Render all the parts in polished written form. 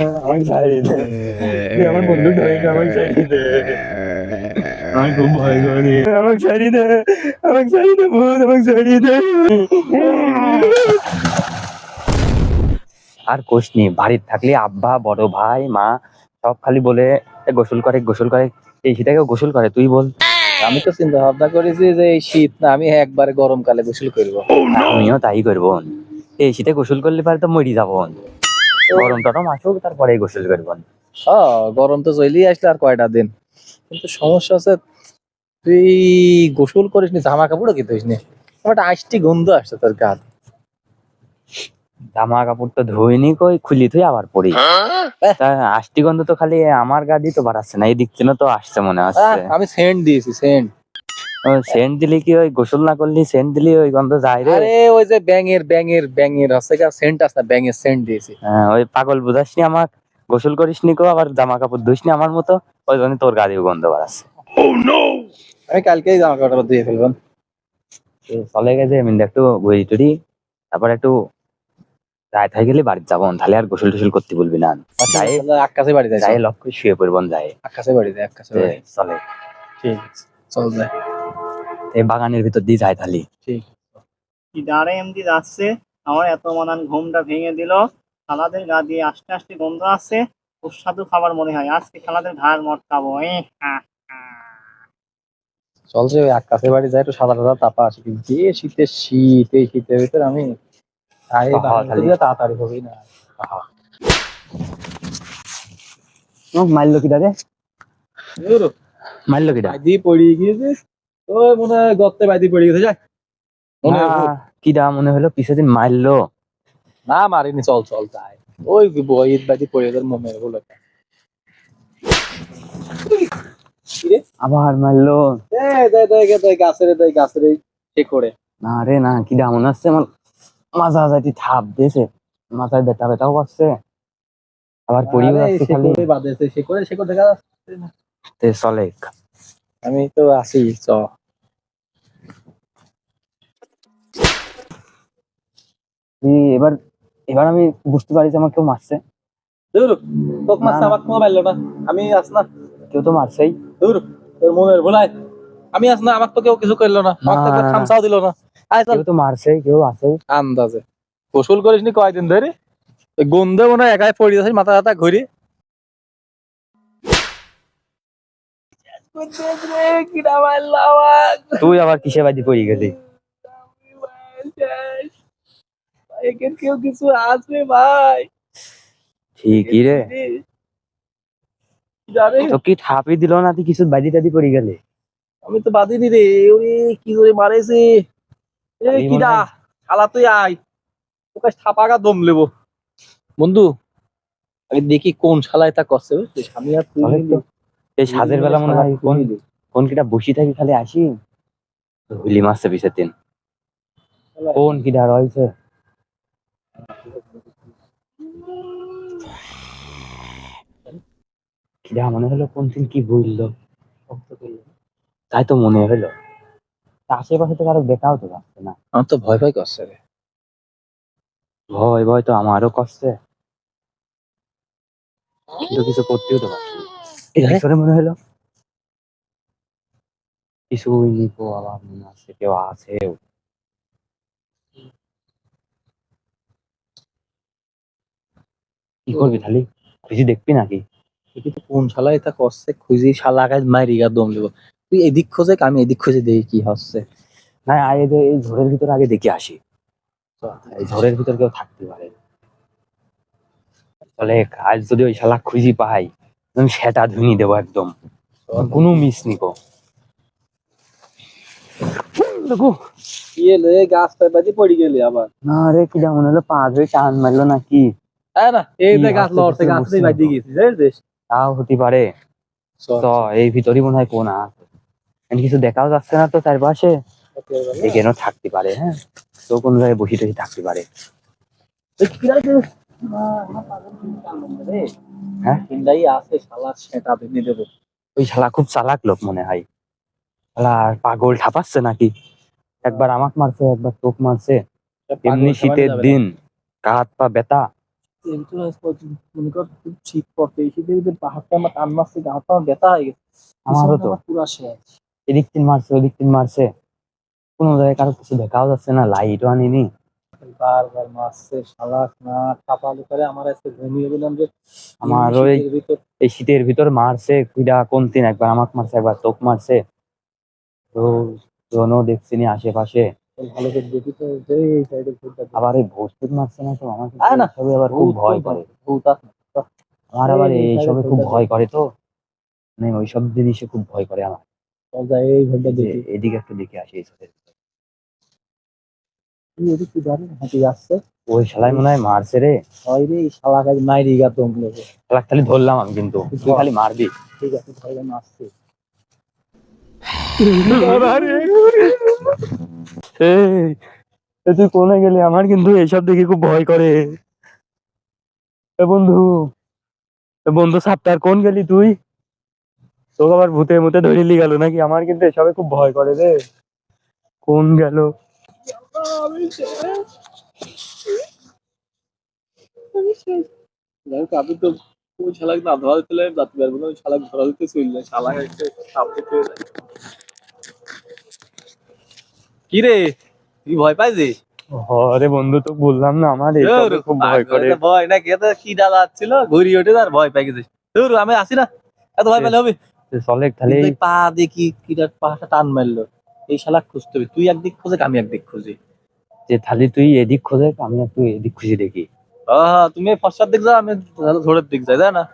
আমাকে ছাড়িয়ে দে, তুই আমার বন্ধু ড্রয়িং, আমাকে ছাড়িয়ে দে, আমি খুব ভয় করি, আমাকে ছাড়িয়ে দে, আমাকে ছাড়িয়ে দে ভূত, আমাকে ছাড়িয়ে দে। আর কোষ নি, বাড়ির থাকলে আব্বা, বড় ভাই, মা সব খালি বলে গোসল করে গোসল করে, এই শীতেও গোসল করে, তুই বল। আমি তো চিন্তা ভাবনা করেছি যে এই শীত না, আমি একবারে গরমকালে গোসল করবো। আমিও তাই করবো, এই শীতে গোসল করলে পারে তো মরি যাবো, গরম টরম আসুক তারপরে গোসল করবো। গরম তো চলেই আসলে আর কয়টা দিন, কিন্তু সমস্যা হচ্ছে তুই গোসল করিস নি, জামা কাপড়ও কি ধুইস নি, আমার একটা আষ্টি গন্ধ আসছে তোর গা। জামা কাপড় তো ধুইনি, কই খুলি থুই আবার পরি, তা আষ্টি গন্ধ তো খালি আমার গা দিয়ে তো বাড়াচ্ছে না, এই দিক থেকে তো আসছে মনে হচ্ছে। আমি সেন্ট দিয়েছি, সেন্ট। সেন্ট দিলি কি ওই গোসল না করলি সেন্ট দিলি ওই গন্ধ যায় রে? আরে ওই যে ব্যাঙের আছে কি সেন্ট আছে না, ব্যাঙের সেন্ট দিয়েছি। ওই পাগল বুঝাস নি আমাক, গোসল করিস নি কো, আবার জামা কাপড় ধুইস নি আমার মতো, ওই জন্য তোর গা দিয়ে গন্ধ বাড়াচ্ছে। আমি কালকেই জামা কাপড় ধুয়ে ফেলবো। চলে গেছে এমনি একটু ঘুরি টুরি, তারপর একটু রাত হয়ে গেলে বাড়ি যাবো, তাহলে আর গোসল টোসল করতে বলবি না। যাই, আকাশে বাড়ি যাই, যাই লক্ষ্য শুয়ে পড়বন যায়। আকাশে বাড়ি যাই, আকাশে বাড়ি। চলে, ঠিক আছে, চল যাই। এই বাগানের ভিতর দিয়ে যায় তাহলে। ঠিক। কি ডারে এমডি যাচ্ছে, আমার এত মানান ঘুমটা ভেঙে দিল। খালাদের গা দিয়ে আস্তে আস্তে গন্ধ আছে, সুস্বাদু খাবার মনে হয়, আজকে খালাদের ঘাড় মটকাবো। চল যে ওই আকাশে বাড়ি যাই, একটু সাদা সাদা তাপা আছে, কিন্তু যে শীতের শীত, এই শীতের ভিতরে আমি তাড়াতাড়ি হবেই না। মারলো কিটা রে, মারলো কিটা? বাদি পড়ে গিয়েছে, ওই মনে হয় গর্তে বাদি পড়ে গেছে, যায় মনে হয় ভূত। কিটা মনে হলো পিছের দিন মারলো। না মারিনি, চল চল যাই, ওই বইয়ের বাদি পড়ে গেছে মনে হয় বলে। আবার মারলো। গাছের সে করে। না রে না, কিটা মনে হচ্ছে আমার মাথা যাইতে থাপ দিয়েছে, মাথায় ব্যথা ব্যথাও করছে, আবার পড়িও যাচ্ছে খালি। বাঁধেছে সে করে, সে করে দেখা যাচ্ছে না। চলে, আমি তো আছি, চ। এবার, এবার আমি বুঝতে পারি যে আমার কেউ মারছে। দূর, তোক মারছে, না, আমার কোনো মারলো না, আমি আস না। কেউ তো মারছেই। দূর, তোর মনের ভোলায়, আমি আস না, আমার তো কেউ কিছু করলো না, আমার তো একবার খামসাও দিল না। আয় চল। কেউ তো মারছেই, কেউ আছে। আন্দাজে গোসল করিস নি কয়দিন ধরে, গন্ধে মনে হয় একাই পড়ে যাচ্ছে, মাথা ব্যথা ঘুরি। তুই আবার কিসে বাজি পড়ে গেলি? কেউ কিছু আসবে ভাই, ঠিকই রে, তো কি ঠাপি দিল না, তুই কিছু বাজি টাজি পড়ে গেলে? আমি তো বাদিনি রে, ওরে কি করে মারেছে। কিডা শালা, তুই আয়, তোকে ছাপাগা দম লেবো বন্ধু। আমি দেখি কোন শালায় তা করছে, বুঝছিস? আমি আর তুই মিলে এই সাজের বেলা মনে হয় কোন কোন কিটা বসি থাকি খালি আসি, হুইলি মারছে পিছের দিন, কোন কিটা রয়েছে। কিটা মনে হলো কোন দিন কি বললো, তাই তো মনে হলো, আশেপাশে তো কারো দেখাও তো যাচ্ছে না। আমার তো ভয় ভয় করছে রে। ভয় ভয় তো আমারও করছে, কিন্তু কিছু করতেও তো পারছি না। এই ভিতরে মনে হলো কিছুই নিবো, আবার মনে আছে কেউ আছে। কি করবি তাহলে, খুঁজি দেখবি নাকি? দেখি তো কোন শালায় তা করছে, খুঁজি শালা গাছ মারি গা দম লেবো। তুই এদিক খোঁজে, আমি এদিক খুঁজে দেখি কি হচ্ছে। না আগে এই ঝড়ের ভিতরে আগে দেখে আসি, এই ঝড়ের ভিতর কেউ থাকতে পারে। তাহলে আজ যদি ওই শালা খুঁজি পাই, আমি সেটা ধুনি দেবো একদম, কোনো মিস নিকো। দেখো, কি এলো, এই গাছটা বাজি পড়ে গেলি আবার। না রে, কি মনে হলো পা ধরে টান মারলো নাকি? হ্যাঁ না, এই কি যে গাছ হচ্ছে লড়ছে, কিছু গাছটাই বুঝছি না বাজি তো। গেছিস, বুঝছিস? তাও হতে পারে। তো এই ভিতরই মনে হয় কোন আছে, কিছু দেখাও যাচ্ছে না তো চারপাশে, এখানেও থাকতে পারে। হ্যাঁ, তো কোন জায়গায় বসে টসে থাকতে পারে। হ্যাঁ, চিন্তাই আছে, শালা সেটা ভেঙে দেবো। ওই শালা খুব চালাক লোক মনে হয়, শালা পাগল ঠাপাচ্ছে নাকি, একবার আমাক মারছে, একবার তোক মারছে, এমনি শীতের দিন গা হাত পা ব্যথা, এর ভিতরে মনে কর খুব শীত পড়তে, এই শীতের ভিতরে পাহাড়টা আমার টান মারছে, গা হাত পা ব্যথা হয়ে গেছে। আমারও তো পুরা শেষ। এদিক তিন মারছে ওদিক তিন মারছে, কোনো জায়গায় কারো কিছু দেখাও যাচ্ছে না, লাইটও আনিনি। বারবার মারছে শালা, না কাপালে করে আমার আজকে ঘুমিয়ে গেলাম যে আমার এমনি ওই শীতের ভিতর। এই শীতের ভিতর মারছে কুইডা কোন দিন, একবার আমাকে মারছে একবার তোক মারছে, তো জনও দেখছি নি আশেপাশে। ভালো করে দেখি তো যে এই সাইডে ভূতটা আবার এই ভূত টুত মারছে না তো, আমার কিন্তু আয় না, এইসবে আবার খুব ভয় করে। ভূত আছে। আমার আবার এই সাইডে এইসবে খুব ভূতটা ভয় করে তো, মানে ওইসব জিনিসে খুব ভয় করে আমার। চল যাই, এই ঘরটা এই যে দেখি। এদিকে একটু দেখে আসি এই side এ। তুই এদিক কি জানি হাঁটি আসছে। ওই শালাই মনে হয় মারছে রে। হয় রে, এই শালা কাজ মাইরি গা তো লোকে। শালাক খালি ধরলাম আমি, কিন্তু তুই খালি মারবি। ঠিক আছে, ধরে আসছে। এই এ তুই কোনে গেলি? আমার কিন্তু এইসব দেখে খুব ভয় করে। এ বন্ধু, এ বন্ধু সাপ্তাহ কোন গেলি তুই? তোকে আবার ভূতে মুতে ধরিলি গেল নাকি? আমার কিন্তু এসবে খুব ভয় করে রে। কোন গেল? আমি তো ওই শালাকে না ধরা দিতে লাগে যাতে পারবো না, ওই শালাকে ধরা দিতে চললে শালা একটা সাপ দিতে। কি রে, তুই ভয় পাইছিস? আরে বন্ধু, তো বললাম না আমার এইসবে খুব ভয় করে। ভয় না কে, কি ডালা ছিল ঘুরি ওঠে আর ভয় পাই গেছিস। ধুর, আমি আসি না, এত ভয় পেলে হবে? চলে খালি কিন্তু এই পা দেখি কিটা পাটা টান মারলো, এই শালা খুঁজতে হবে। তুই একদিক খোঁজে, আমি একদিক খুঁজি। যে থালি তুই এদিক খোঁজে, আমি একটু এদিক খুঁজে দেখি। হ্যাঁ, তুমি ফর্সার দিক যাও, আমি ধরের দিক যাই, তাই না?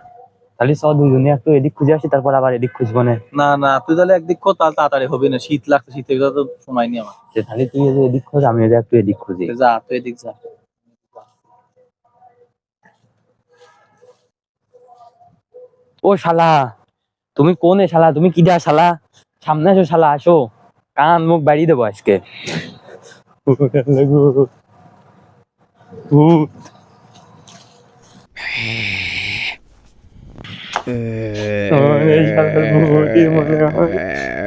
তাহলে সব দুজনে একটু এদিক খুঁজে আসি, তারপর আবার এদিক খুঁজবো না। না না, তুই তাহলে একদিক খোঁজ, তাহলে তাড়াতাড়ি হবে না, শীত লাগছে, শীতের ভিতরে তো সময় নেই আমার। যে তাহলে তুই এই যে এদিক খোঁজ, আমি একটু এদিক খুঁজি। যা, তুই এদিক যা। ও শালা, তুমি কোন এ শালা? তুমি কিডা শালা? সামনে আসো শালা, আসো, কান মুখ বাড়িয়ে দেবো আজকে। ভূত। আমার এই শালার ভূতই মনে হয়।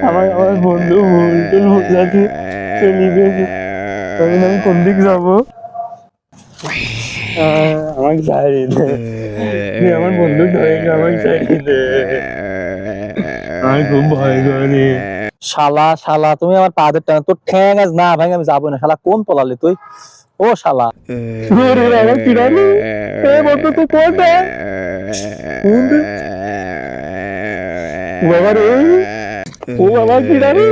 আমার বন্ধু ভুল বোঝাতে চলে গেছে। এখন আমি কোন দিক যাবো? আমাকে ছাড়িয়ে দে, তুই আমার বন্ধু ধরে আমাকে ছাড়িয়ে দে, আমার খুব ভয় করে। শালা শালা, তুমি আমার পা ধরতে না, তোর ঠ্যাং আজ না ভাই, আমি যাবো না। শালা কোন পলালি তুই? ও শালা, আমার কিরানি, এ বন্ধু তুই কোনটা? বাবা রে, ও বাবা কিরানি।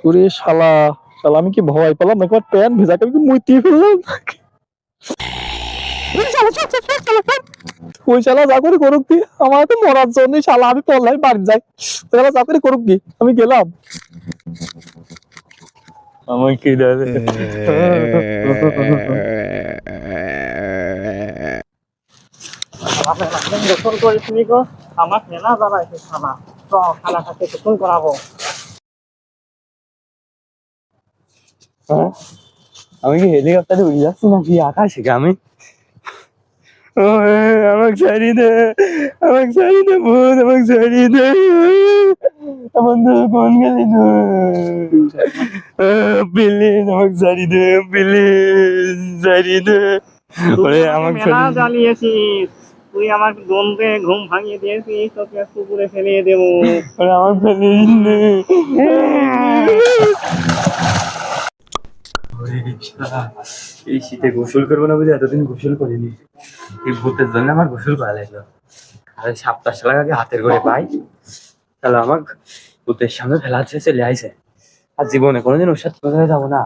ওরে শালা, শালা আমি কি ভয় পেলাম নাকি? আমার প্যান্ট ভেজা করে কি মুইতে ফেললাম? ওই শালা যা করে করুক কি, আমার তো মরার জন্য শালা, আমি পড়লাই বাড়ি যাই। শালা যা করে করুক কি, আমি গেলাম। আমার কিরানি। গোসল করে তুমি গো, আমার মেলা জ্বালাইছে শালা। তো শালাটাকে গোসল করাবো। হ্যাঁ? আমি কি হেলিকপ্টারে উড়ে যাচ্ছি নাকি আকাশে? কি আমি? ও আমাকে ছাড়িয়ে দে, আমাকে ছাড়িয়ে দে ভূত, আমাকে ছাড়িয়ে দে। বন্ধু কোন গেলি তুই? প্লিজ আমাকে ছাড়িয়ে দে, প্লিজ ছাড়িয়ে দে। ওরে আমাকে মেলা জ্বালিয়েছিস তুই, আমার দ্বন্দ্বে ঘুম ভাঙিয়ে দিয়েছিস, তোকে পুকুরে ফেলিয়ে দেবো। ওরে আমাকে ফেলিস নে। এই শীতে গোসল করবো না বুঝে এতদিন গোসল করিনি, এই ভূতের জন্য আমার গোসল করা লাগলো। আর সাপ্তাহ সালার আগে হাতের করে পাই, তাহলে আমার ভূতের সামনে ফেলা হচ্ছে চলে আইছে। আর জীবনে কোনোদিন ওর সাথে কোথায় যাবো না।